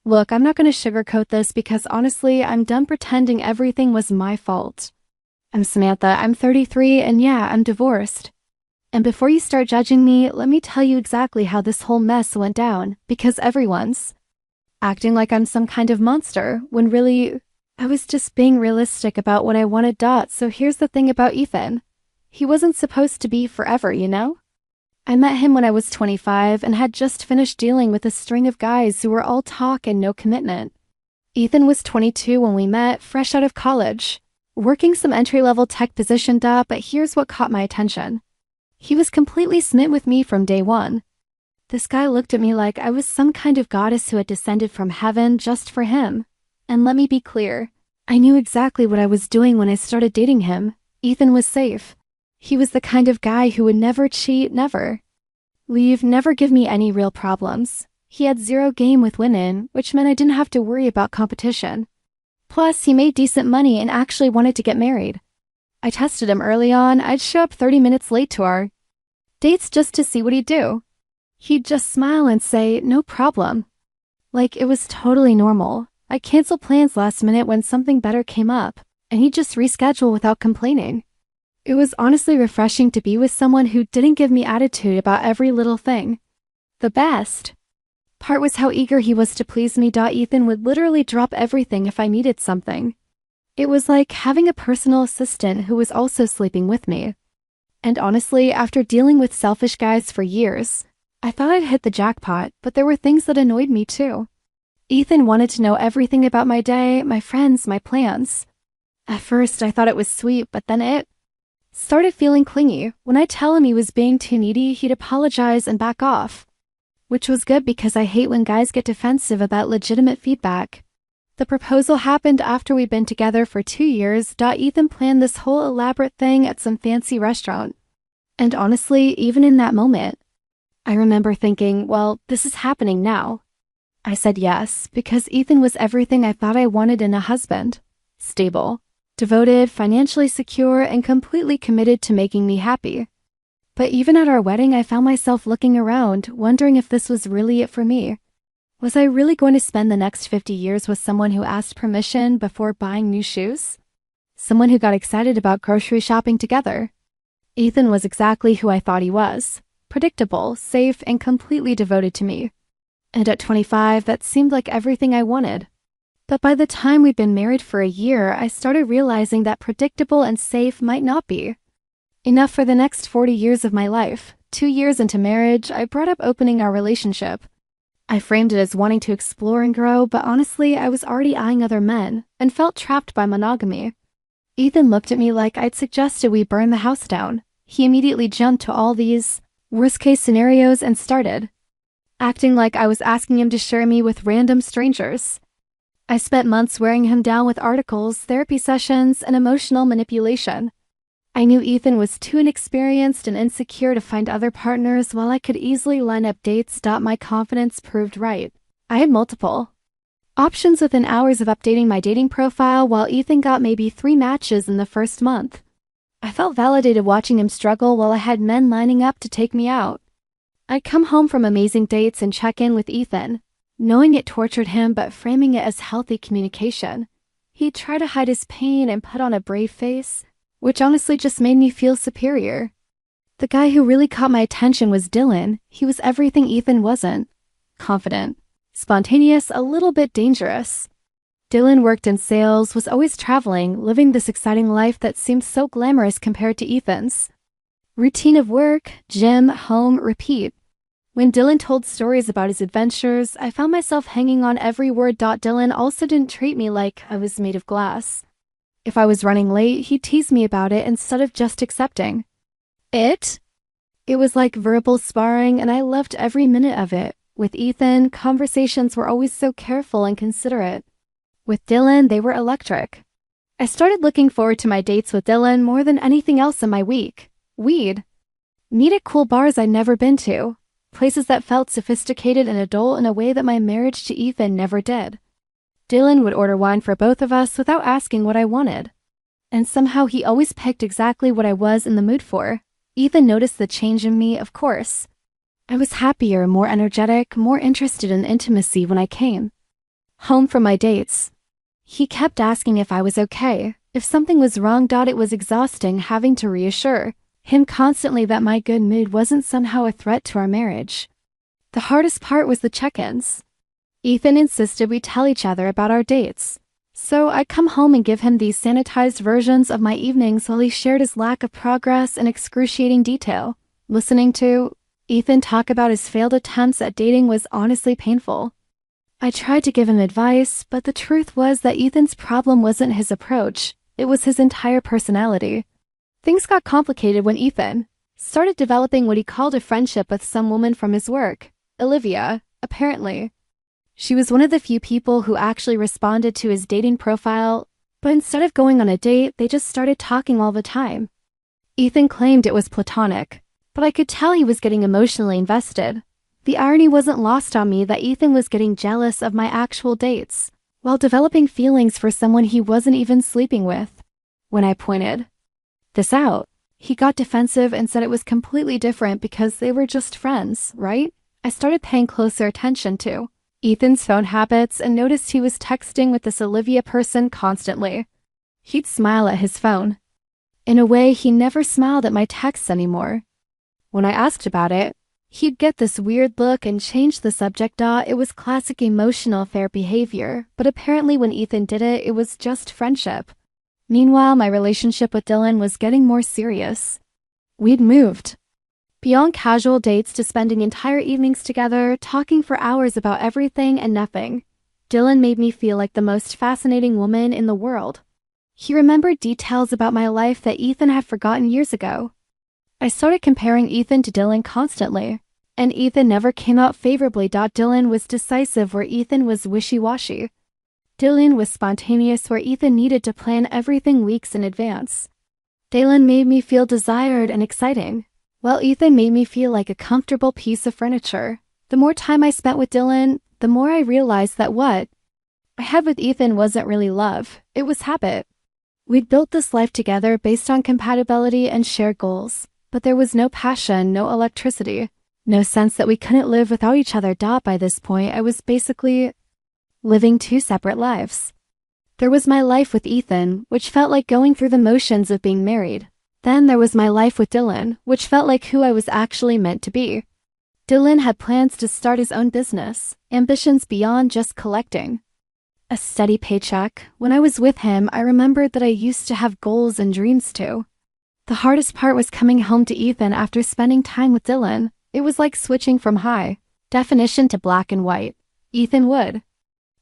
Look, I'm not going to sugarcoat this because honestly, I'm done pretending everything was my fault. I'm Samantha, I'm 33, and yeah, I'm divorced. And before you start judging me, let me tell you exactly how this whole mess went down, because everyone's acting like I'm some kind of monster, when really, I was just being realistic about what I wanted. So here's the thing about Ethan. He wasn't supposed to be forever, you know? I met him when I was 25 and had just finished dealing with a string of guys who were all talk and no commitment. Ethan was 22 when we met, fresh out of college, working some entry-level tech position, but here's what caught my attention. He was completely smitten with me from day one. This guy looked at me like I was some kind of goddess who had descended from heaven just for him. And let me be clear, I knew exactly what I was doing when I started dating him. Ethan was safe. He was the kind of guy who would never cheat, never leave, never give me any real problems. He had zero game with women, which meant I didn't have to worry about competition. Plus, he made decent money and actually wanted to get married. I tested him early on. I'd show up 30 minutes late to our dates just to see what he'd do. He'd just smile and say, no problem. Like it was totally normal. I canceled plans last minute when something better came up, and he'd just reschedule without complaining. It was honestly refreshing to be with someone who didn't give me attitude about every little thing. The best part was how eager he was to please me. Ethan would literally drop everything if I needed something. It was like having a personal assistant who was also sleeping with me. And honestly, after dealing with selfish guys for years, I thought I'd hit the jackpot, but there were things that annoyed me too. Ethan wanted to know everything about my day, my friends, my plans. At first, I thought it was sweet, but then it started feeling clingy. When I tell him he was being too needy, he'd apologize and back off. Which was good because I hate when guys get defensive about legitimate feedback. The proposal happened after we'd been together for 2 years. Ethan planned this whole elaborate thing at some fancy restaurant. And honestly, even in that moment, I remember thinking, well, this is happening now. I said yes, because Ethan was everything I thought I wanted in a husband. Stable, devoted, financially secure, and completely committed to making me happy. But even at our wedding, I found myself looking around, wondering if this was really it for me. Was I really going to spend the next 50 years with someone who asked permission before buying new shoes? Someone who got excited about grocery shopping together? Ethan was exactly who I thought he was. Predictable, safe, and completely devoted to me. And at 25, that seemed like everything I wanted. But by the time we'd been married for a year, I started realizing that predictable and safe might not be enough for the next 40 years of my life. 2 years into marriage, I brought up opening our relationship. I framed it as wanting to explore and grow, but honestly, I was already eyeing other men and felt trapped by monogamy. Ethan looked at me like I'd suggested we burn the house down. He immediately jumped to all these worst-case scenarios and started acting like I was asking him to share me with random strangers. I spent months wearing him down with articles, therapy sessions, and emotional manipulation. I knew Ethan was too inexperienced and insecure to find other partners while I could easily line up dates. My confidence proved right. I had multiple options within hours of updating my dating profile, while Ethan got maybe 3 matches in the first month. I felt validated watching him struggle while I had men lining up to take me out. I'd come home from amazing dates and check in with Ethan, knowing it tortured him but framing it as healthy communication. He'd try to hide his pain and put on a brave face, which honestly just made me feel superior. The guy who really caught my attention was Dylan. He was everything Ethan wasn't. Confident, spontaneous, a little bit dangerous. Dylan worked in sales, was always traveling, living this exciting life that seemed so glamorous compared to Ethan's routine of work, gym, home, repeat. When Dylan told stories about his adventures, I found myself hanging on every word. Dylan also didn't treat me like I was made of glass. If I was running late, he'd tease me about it instead of just accepting it. It was like verbal sparring, and I loved every minute of it. With Ethan, conversations were always so careful and considerate. With Dylan, they were electric. I started looking forward to my dates with Dylan more than anything else in my week. We'd meet at cool bars I'd never been to, places that felt sophisticated and adult in a way that my marriage to Ethan never did. Dylan would order wine for both of us without asking what I wanted. And somehow he always picked exactly what I was in the mood for. Ethan noticed the change in me, of course. I was happier, more energetic, more interested in intimacy when I came. home from my dates. He kept asking if I was okay, if something was wrong. It was exhausting having to reassure him constantly that my good mood wasn't somehow a threat to our marriage. The hardest part was the check-ins. Ethan insisted we tell each other about our dates. So I'd come home and give him these sanitized versions of my evenings while he shared his lack of progress in excruciating detail. Listening to Ethan talk about his failed attempts at dating was honestly painful. I tried to give him advice, but the truth was that Ethan's problem wasn't his approach, it was his entire personality. Things got complicated when Ethan started developing what he called a friendship with some woman from his work, Olivia, apparently. She was one of the few people who actually responded to his dating profile, but instead of going on a date, they just started talking all the time. Ethan claimed it was platonic, but I could tell he was getting emotionally invested. The irony wasn't lost on me that Ethan was getting jealous of my actual dates, while developing feelings for someone he wasn't even sleeping with. When I pointed this out, he got defensive and said it was completely different because they were just friends, right? I started paying closer attention to Ethan's phone habits and noticed he was texting with this Olivia person constantly. He'd smile at his phone. In a way, he never smiled at my texts anymore. When I asked about it, he'd get this weird look and change the subject. It was classic emotional affair behavior, but apparently when Ethan did it, it was just friendship. Meanwhile, my relationship with Dylan was getting more serious. We'd moved beyond casual dates to spending entire evenings together, talking for hours about everything and nothing. Dylan made me feel like the most fascinating woman in the world. He remembered details about my life that Ethan had forgotten years ago. I started comparing Ethan to Dylan constantly, and Ethan never came out favorably. Dylan was decisive where Ethan was wishy-washy. Dylan was spontaneous where Ethan needed to plan everything weeks in advance. Dylan made me feel desired and exciting, while Ethan made me feel like a comfortable piece of furniture. The more time I spent with Dylan, the more I realized that what I had with Ethan wasn't really love, it was habit. We'd built this life together based on compatibility and shared goals, but there was no passion, no electricity, no sense that we couldn't live without each other. By this point, I was basically living two separate lives. There was my life with Ethan, which felt like going through the motions of being married. Then there was my life with Dylan, which felt like who I was actually meant to be. Dylan had plans to start his own business, ambitions beyond just collecting a steady paycheck. When I was with him, I remembered that I used to have goals and dreams too. The hardest part was coming home to Ethan after spending time with Dylan. It was like switching from high definition to black and white. Ethan would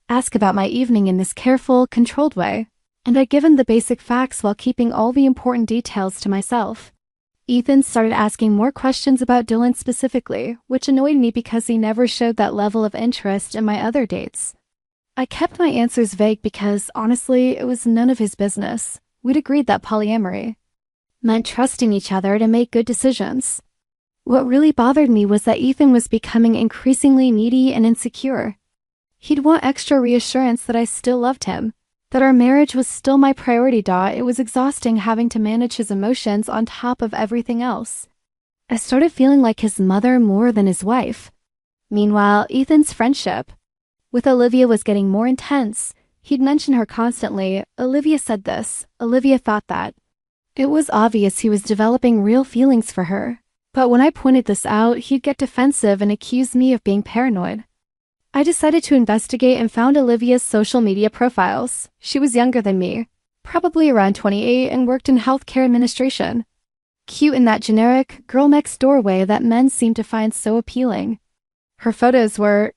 ask about my evening in this careful, controlled way, and I'd give him the basic facts while keeping all the important details to myself. Ethan started asking more questions about Dylan specifically, which annoyed me because he never showed that level of interest in my other dates. I kept my answers vague because, honestly, it was none of his business. We'd agreed that polyamory meant trusting each other to make good decisions. What really bothered me was that Ethan was becoming increasingly needy and insecure. He'd want extra reassurance that I still loved him, that our marriage was still my priority. It was exhausting having to manage his emotions on top of everything else. I started feeling like his mother more than his wife. Meanwhile, Ethan's friendship with Olivia was getting more intense. He'd mention her constantly. Olivia said this, Olivia thought that. It was obvious he was developing real feelings for her. But when I pointed this out, he'd get defensive and accuse me of being paranoid. I decided to investigate and found Olivia's social media profiles. She was younger than me, probably around 28, and worked in healthcare administration. Cute in that generic, girl-next-door way that men seem to find so appealing. Her photos were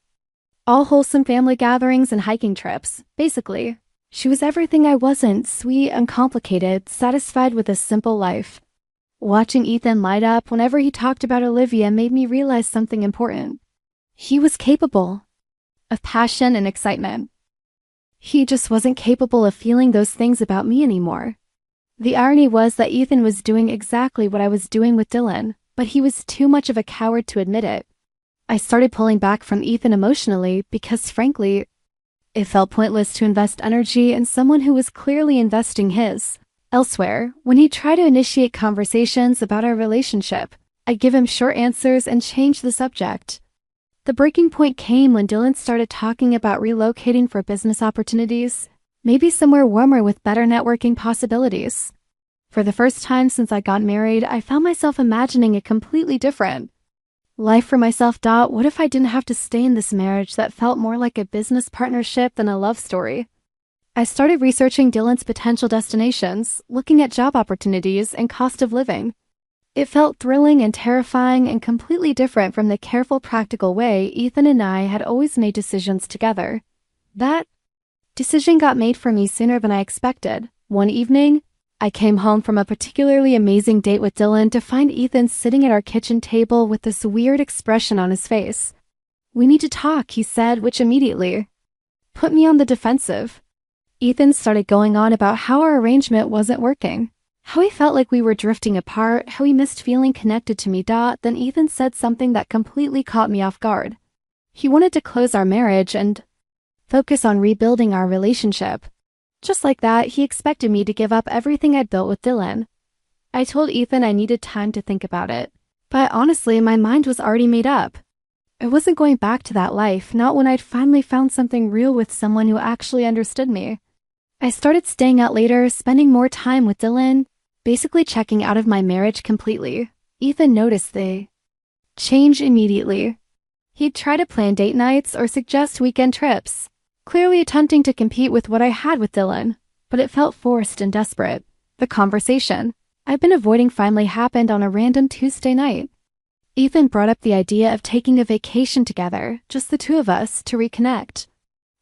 all wholesome family gatherings and hiking trips. Basically, she was everything I wasn't: sweet, uncomplicated, satisfied with a simple life. Watching Ethan light up whenever he talked about Olivia made me realize something important. He was capable of passion and excitement. He just wasn't capable of feeling those things about me anymore. The irony was that Ethan was doing exactly what I was doing with Dylan, but he was too much of a coward to admit it. I started pulling back from Ethan emotionally because, frankly, it felt pointless to invest energy in someone who was clearly investing his elsewhere. When he tried to initiate conversations about our relationship, I'd give him short answers and change the subject. The breaking point came when Dylan started talking about relocating for business opportunities, maybe somewhere warmer with better networking possibilities. For the first time since I got married, I found myself imagining it completely different. Life for myself. What if I didn't have to stay in this marriage that felt more like a business partnership than a love story? I started researching Dylan's potential destinations, looking at job opportunities and cost of living. It felt thrilling and terrifying and completely different from the careful, practical way Ethan and I had always made decisions together. That decision got made for me sooner than I expected. One evening, I came home from a particularly amazing date with Dylan to find Ethan sitting at our kitchen table with this weird expression on his face. "We need to talk," he said, which immediately put me on the defensive. Ethan started going on about how our arrangement wasn't working, how he felt like we were drifting apart, how he missed feeling connected to me. Then Ethan said something that completely caught me off guard. He wanted to close our marriage and focus on rebuilding our relationship. Just like that, he expected me to give up everything I'd built with Dylan. I told Ethan I needed time to think about it, but honestly, my mind was already made up. I wasn't going back to that life, not when I'd finally found something real with someone who actually understood me. I started staying out later, spending more time with Dylan, basically checking out of my marriage completely. Ethan noticed the change immediately. He'd try to plan date nights or suggest weekend trips, clearly attempting to compete with what I had with Dylan, but it felt forced and desperate. The conversation I've been avoiding finally happened on a random Tuesday night. Ethan brought up the idea of taking a vacation together, just the two of us, to reconnect.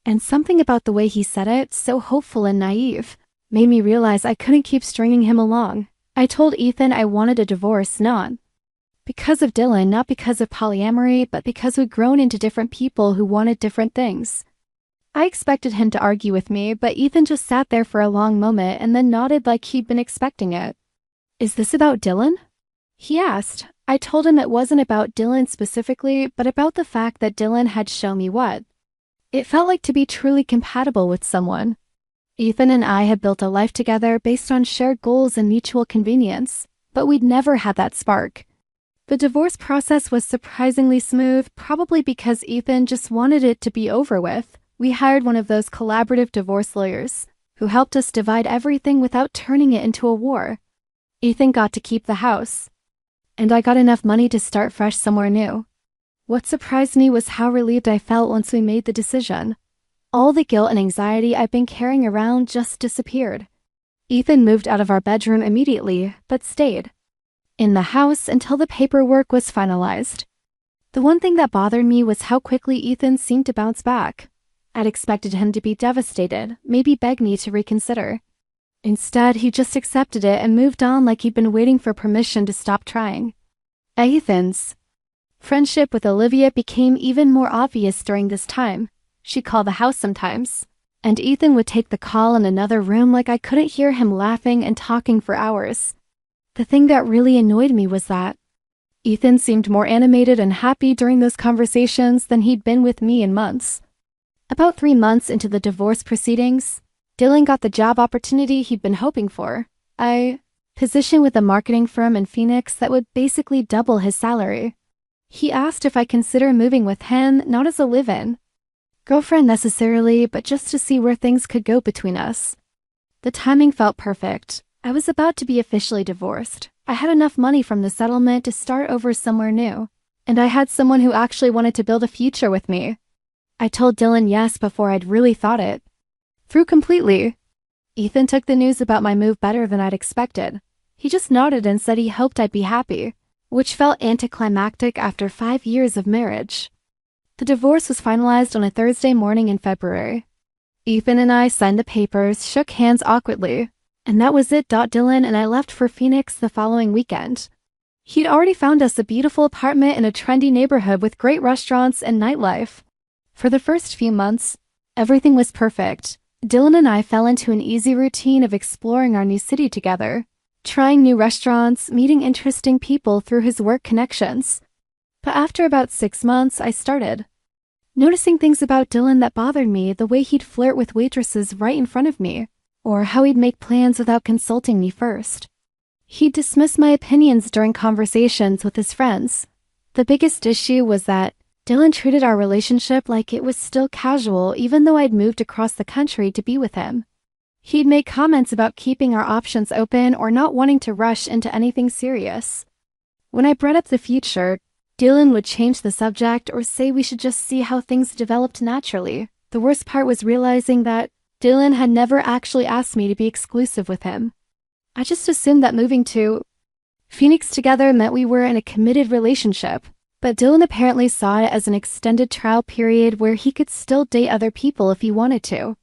And something about the way he said it, so hopeful and naive, made me realize I couldn't keep stringing him along. I told Ethan I wanted a divorce, not because of Dylan, not because of polyamory, but because we'd grown into different people who wanted different things. I expected him to argue with me, but Ethan just sat there for a long moment and then nodded like he'd been expecting it. "Is this about Dylan?" he asked. I told him it wasn't about Dylan specifically, but about the fact that Dylan had shown me what it felt like to be truly compatible with someone. Ethan and I had built a life together based on shared goals and mutual convenience, but we'd never had that spark. The divorce process was surprisingly smooth, probably because Ethan just wanted it to be over with. We hired one of those collaborative divorce lawyers who helped us divide everything without turning it into a war. Ethan got to keep the house, and I got enough money to start fresh somewhere new. What surprised me was how relieved I felt once we made the decision. All the guilt and anxiety I'd been carrying around just disappeared. Ethan moved out of our bedroom immediately, but stayed in the house until the paperwork was finalized. The one thing that bothered me was how quickly Ethan seemed to bounce back. I'd expected him to be devastated, maybe beg me to reconsider. Instead, he just accepted it and moved on like he'd been waiting for permission to stop trying. Ethan's friendship with Olivia became even more obvious during this time. She'd call the house sometimes, and Ethan would take the call in another room like I couldn't hear him laughing and talking for hours. The thing that really annoyed me was that Ethan seemed more animated and happy during those conversations than he'd been with me in months. About 3 months into the divorce proceedings, Dylan got the job opportunity he'd been hoping for, a position with a marketing firm in Phoenix that would basically double his salary. He asked if I consider moving with him, not as a live-in girlfriend necessarily, but just to see where things could go between us. The timing felt perfect. I was about to be officially divorced. I had enough money from the settlement to start over somewhere new, and I had someone who actually wanted to build a future with me. I told Dylan yes before I'd really thought it through completely. Ethan took the news about my move better than I'd expected. He just nodded and said he hoped I'd be happy, which felt anticlimactic after 5 years of marriage. The divorce was finalized on a Thursday morning in February. Ethan and I signed the papers, shook hands awkwardly, and that was it. Dylan and I left for Phoenix the following weekend. He'd already found us a beautiful apartment in a trendy neighborhood with great restaurants and nightlife. For the first few months, everything was perfect. Dylan and I fell into an easy routine of exploring our new city together, trying new restaurants, meeting interesting people through his work connections. But after about 6 months, I started noticing things about Dylan that bothered me, the way he'd flirt with waitresses right in front of me, or how he'd make plans without consulting me first. He'd dismiss my opinions during conversations with his friends. The biggest issue was that Dylan treated our relationship like it was still casual even though I'd moved across the country to be with him. He'd make comments about keeping our options open or not wanting to rush into anything serious. When I brought up the future, Dylan would change the subject or say we should just see how things developed naturally. The worst part was realizing that Dylan had never actually asked me to be exclusive with him. I just assumed that moving to Phoenix together meant we were in a committed relationship, but Dylan apparently saw it as an extended trial period where he could still date other people if he wanted to.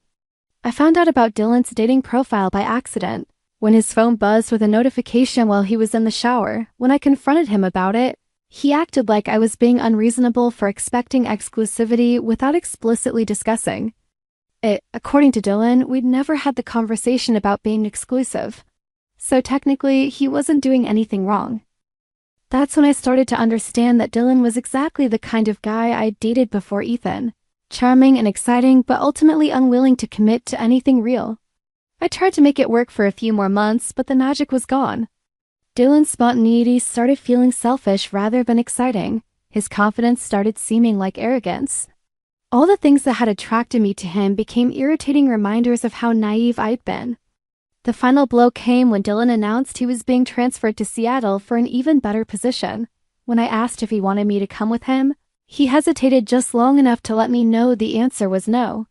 I found out about Dylan's dating profile by accident, when his phone buzzed with a notification while he was in the shower. When I confronted him about it, he acted like I was being unreasonable for expecting exclusivity without explicitly discussing it. According to Dylan, we'd never had the conversation about being exclusive, so technically he wasn't doing anything wrong. That's when I started to understand that Dylan was exactly the kind of guy I'd dated before Ethan. Charming and exciting, but ultimately unwilling to commit to anything real. I tried to make it work for a few more months, but the magic was gone. Dylan's spontaneity started feeling selfish rather than exciting. His confidence started seeming like arrogance. All the things that had attracted me to him became irritating reminders of how naive I'd been. The final blow came when Dylan announced he was being transferred to Seattle for an even better position. When I asked if he wanted me to come with him, he hesitated just long enough to let me know the answer was no.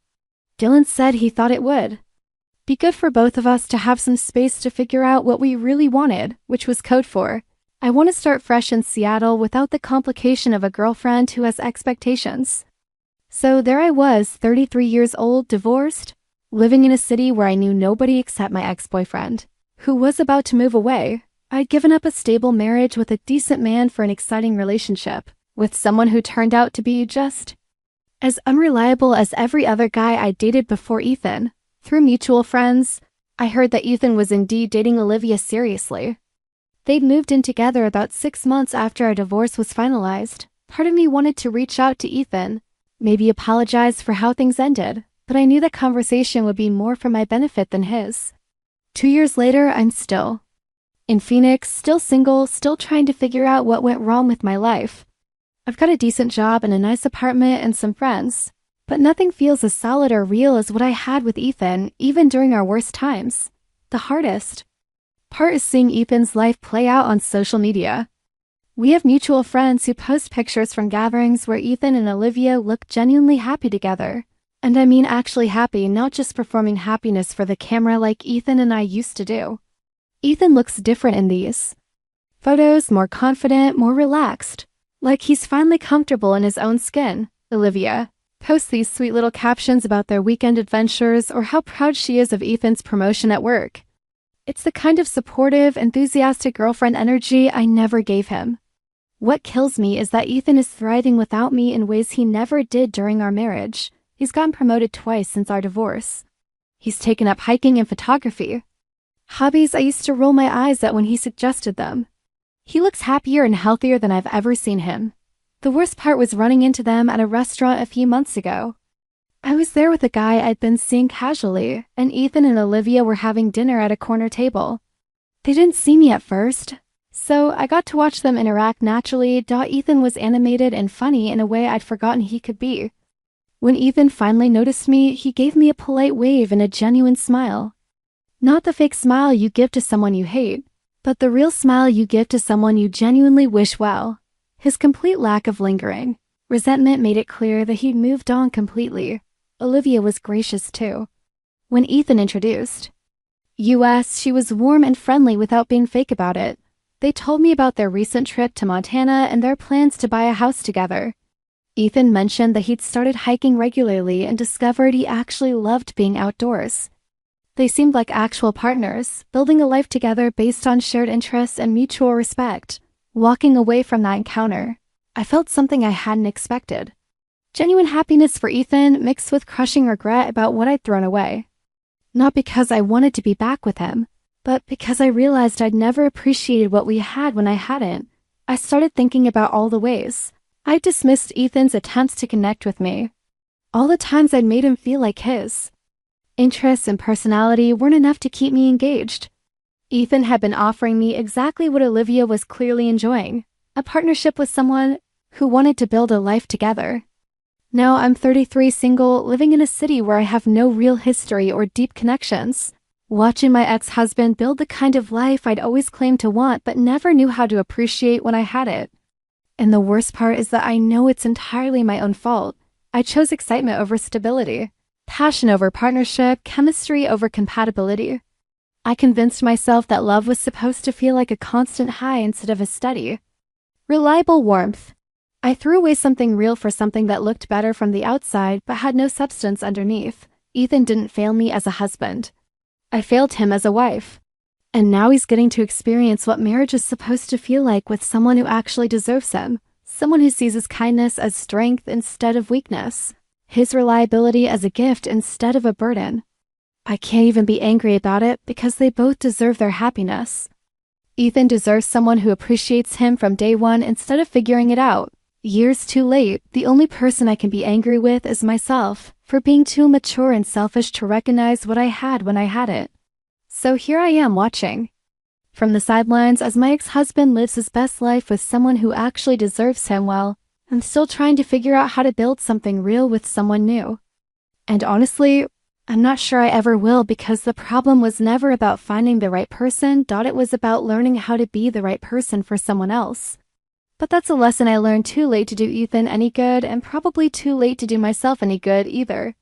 Dylan said he thought it would be good for both of us to have some space to figure out what we really wanted, which was code for, I want to start fresh in Seattle without the complication of a girlfriend who has expectations. So there I was, 33 years old, divorced, living in a city where I knew nobody except my ex-boyfriend, who was about to move away. I'd given up a stable marriage with a decent man for an exciting relationship with someone who turned out to be just as unreliable as every other guy I dated before Ethan. Through mutual friends, I heard that Ethan was indeed dating Olivia seriously. They'd moved in together about 6 months after our divorce was finalized. Part of me wanted to reach out to Ethan, maybe apologize for how things ended, but I knew that conversation would be more for my benefit than his. 2 years later, I'm still in Phoenix, still single, still trying to figure out what went wrong with my life. I've got a decent job and a nice apartment and some friends, but nothing feels as solid or real as what I had with Ethan, even during our worst times. The hardest part is seeing Ethan's life play out on social media. We have mutual friends who post pictures from gatherings where Ethan and Olivia look genuinely happy together. And I mean actually happy, not just performing happiness for the camera like Ethan and I used to do. Ethan looks different in these photos, more confident, more relaxed. Like he's finally comfortable in his own skin. Olivia posts these sweet little captions about their weekend adventures or how proud she is of Ethan's promotion at work. It's the kind of supportive, enthusiastic girlfriend energy I never gave him. What kills me is that Ethan is thriving without me in ways he never did during our marriage. He's gotten promoted twice since our divorce. He's taken up hiking and photography, hobbies I used to roll my eyes at when he suggested them. He looks happier and healthier than I've ever seen him. The worst part was running into them at a restaurant a few months ago. I was there with a guy I'd been seeing casually, and Ethan and Olivia were having dinner at a corner table. They didn't see me at first, so I got to watch them interact naturally. Ethan was animated and funny in a way I'd forgotten he could be. When Ethan finally noticed me, he gave me a polite wave and a genuine smile. Not the fake smile you give to someone you hate, but the real smile you give to someone you genuinely wish well. His complete lack of lingering resentment made it clear that he'd moved on completely. Olivia was gracious too. When Ethan introduced us, she was warm and friendly without being fake about it. They told me about their recent trip to Montana and their plans to buy a house together. Ethan mentioned that he'd started hiking regularly and discovered he actually loved being outdoors. They seemed like actual partners, building a life together based on shared interests and mutual respect. Walking away from that encounter, I felt something I hadn't expected. Genuine happiness for Ethan mixed with crushing regret about what I'd thrown away. Not because I wanted to be back with him, but because I realized I'd never appreciated what we had when I hadn't. I started thinking about all the ways I dismissed Ethan's attempts to connect with me. All the times I'd made him feel like his interests and personality weren't enough to keep me engaged. Ethan had been offering me exactly what Olivia was clearly enjoying, a partnership with someone who wanted to build a life together. Now I'm 33, single, living in a city where I have no real history or deep connections. Watching my ex-husband build the kind of life I'd always claimed to want but never knew how to appreciate when I had it. And the worst part is that I know it's entirely my own fault. I chose excitement over stability, passion over partnership, chemistry over compatibility. I convinced myself that love was supposed to feel like a constant high instead of a steady, reliable warmth. I threw away something real for something that looked better from the outside but had no substance underneath. Ethan didn't fail me as a husband. I failed him as a wife. And now he's getting to experience what marriage is supposed to feel like with someone who actually deserves him. Someone who sees his kindness as strength instead of weakness. His reliability as a gift instead of a burden. I can't even be angry about it because they both deserve their happiness. Ethan deserves someone who appreciates him from day one instead of figuring it out. Years too late, the only person I can be angry with is myself, for being too mature and selfish to recognize what I had when I had it. So here I am watching from the sidelines as my ex-husband lives his best life with someone who actually deserves him. Well, I'm still trying to figure out how to build something real with someone new. And honestly, I'm not sure I ever will, because the problem was never about finding the right person, it was about learning how to be the right person for someone else. But that's a lesson I learned too late to do Ethan any good, and probably too late to do myself any good either.